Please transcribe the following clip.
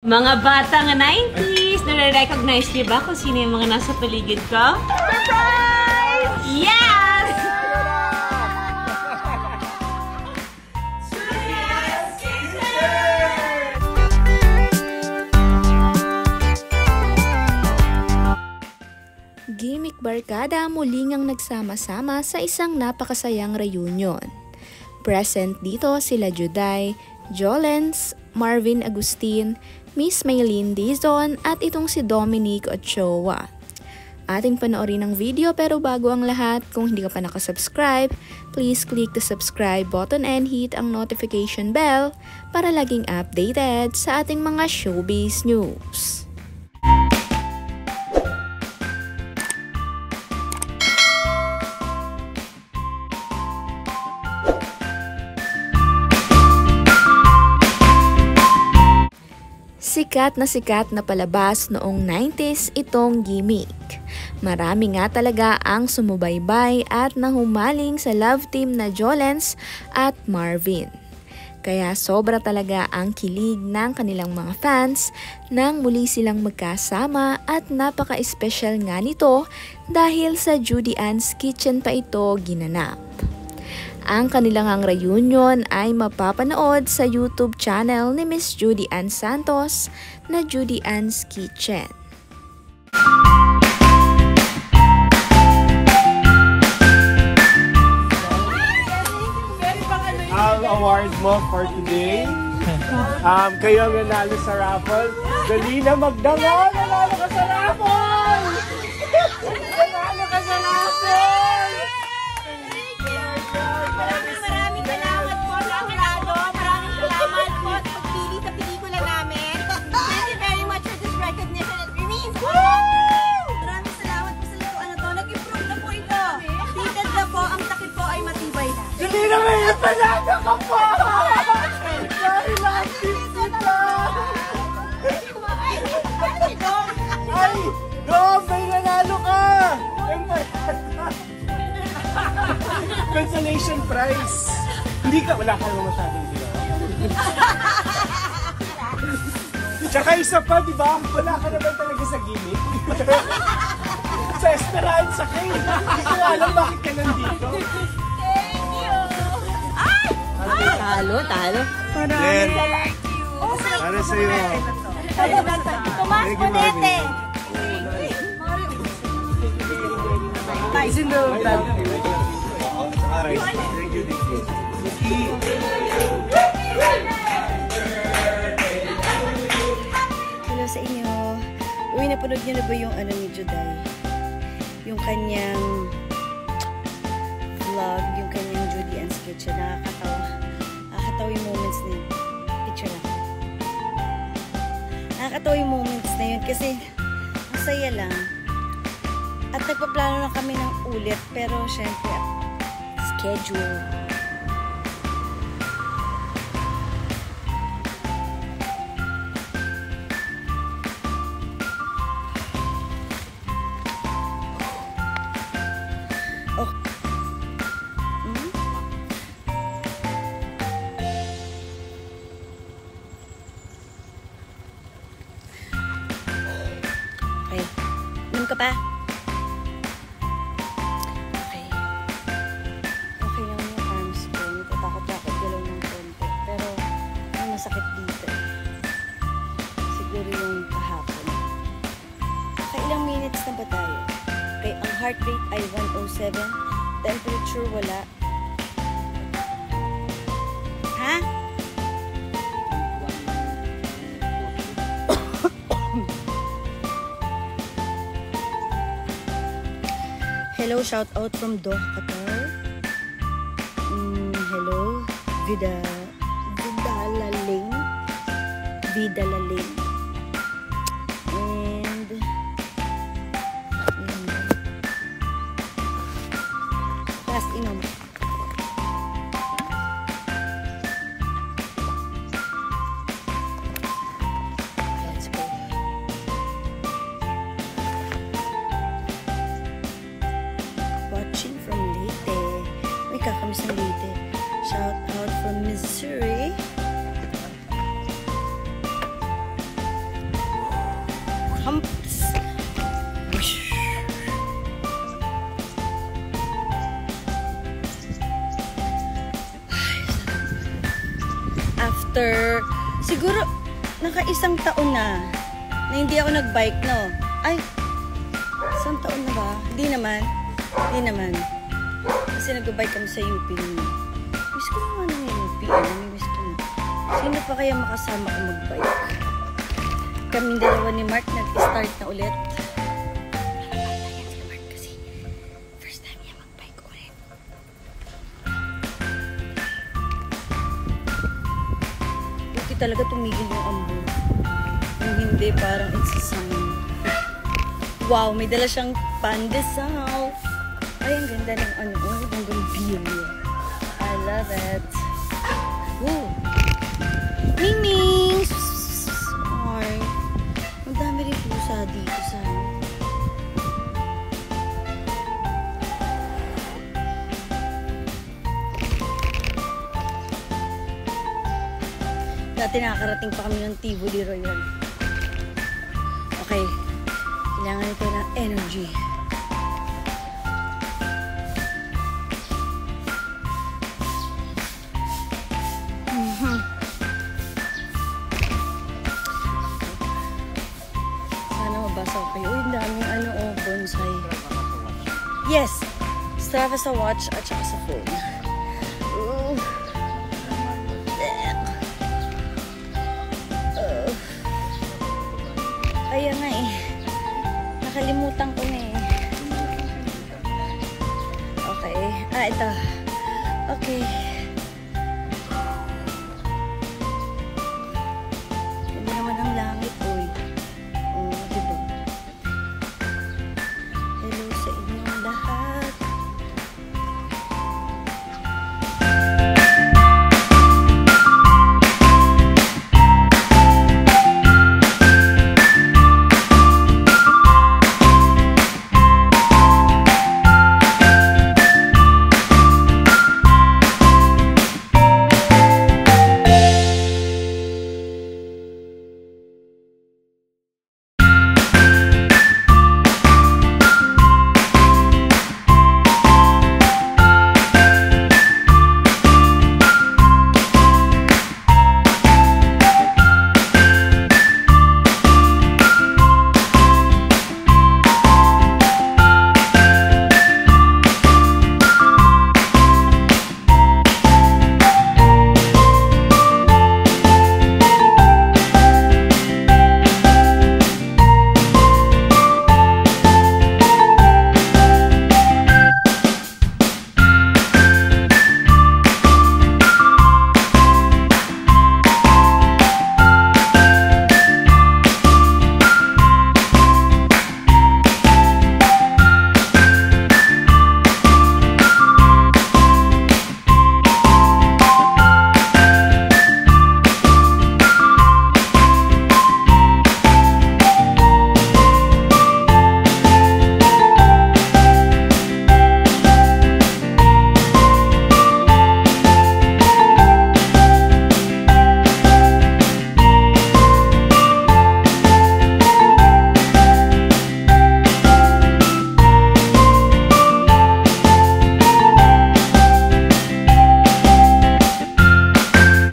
Mga batang 90s, nare-recognize niyo ba kung sino yung mga nasa paligid ko? Surprise! Yes! Gimmick Barkada muling ang nagsama-sama sa isang napakasayang reunion. Present dito sila Juday, Jolens, Marvin Agustin, Miss Maylene Dizon at itong si Dominic Ochoa. Ating panoorin ang video pero bago ang lahat, kung hindi ka pa nakasubscribe, please click the subscribe button and hit ang notification bell para laging updated sa ating mga showbiz news. Sikat na palabas noong 90s itong Gimmick. Marami nga talaga ang sumubaybay at nahumaling sa love team na Jolens at Marvin. Kaya sobra talaga ang kilig ng kanilang mga fans nang muli silang magkasama at napaka-espesyal nga nito dahil sa Judy Ann's Kitchen pa ito ginanap. Ang kanilang reunion ay mapapanood sa YouTube channel ni Miss Judy Ann Santos na Judy Ann's Kitchen. Ang award mo for today, kayo ang nanalo sa raffle. Dali na magdangal! Nanalo ka sa raffle! Nanalo ka sa raffle! Maraming salamat po sa jurado. Maraming salamat po sa pagpili sa pelikula namin. Thank you very much for this recognition. It means maraming salamat po sa ito. Ano to? Nag-improve na po ito. Tited na po. Ang takip po ay matibay na. Dali na may panalo ka po! Very lucky sila! Ay! Dom! May nanalo ka! Consolation prize! Hindi ka, wala ka naman masyadong gila. Tsaka isa pa, di ba? Wala ka naman talaga sa gimmick. Sa Esperanza ka eh. Hindi ko alam bakit ka nandito. Thank you! Talo. Then, para sa'yo. Tomas Bonete! Hello sa inyo. Uy, napanood niyo na ba yung ano ni Juday? Yung kanyang vlog, yung kanyang Judy Ann's Kitchen. Nakakatawa. Nakakatawa yung moments na yun. Picture lang. Nakakatawa yung moments na yun kasi masaya lang. At nagpaplano na kami ng ulit pero syempre schedule. Okay. Inom ka pa? Okay. Okay lang yung arms ko. Natatakot-takot galaw ng konti. Pero, ang masakit dito. Siguro yung kahapon. Ilang minutes na ba tayo? Okay, ang heart rate ay 107. Temperature wala. Ha? Hello, shout out from Doha, Qatar. Hello, Vidala Lane. And last inom. Let's go. Watching from Leyte. May kakamiss ng Leyte. Shout out from Missouri. humps. After, siguro, naka-isang taon na hindi ako nag-bike, no? Ay, isang taon na ba? Hindi naman. Kasi nag-bike kami sa UP nun. Miss ko naman ng UP. Miss ko na. Sino pa kaya makasama ko mag-bike? Kaming dalawa ni Mark nag-start na ulit. Ayan si Mark kasi first time niya mag-bike ulit. Buti talaga tumigil yung ambo. Kung hindi, parang it's a sign. Wow, may dala siyang pandesal. Ay, ang ganda ng hanggang view. I love it. Ooh. Ming! Ay, ang dami rin pusa dito sa... Dati nakakarating pa kami ng Tivoli Royal. Okay. Kailangan ito ng energy. Sana mabasa ko kayo. Uy, ang daming bonsai. Yes! Strava sa watch at saka sa phone. Kaya nga eh. Nakalimutan ko na eh. Okay. Ito. Okay.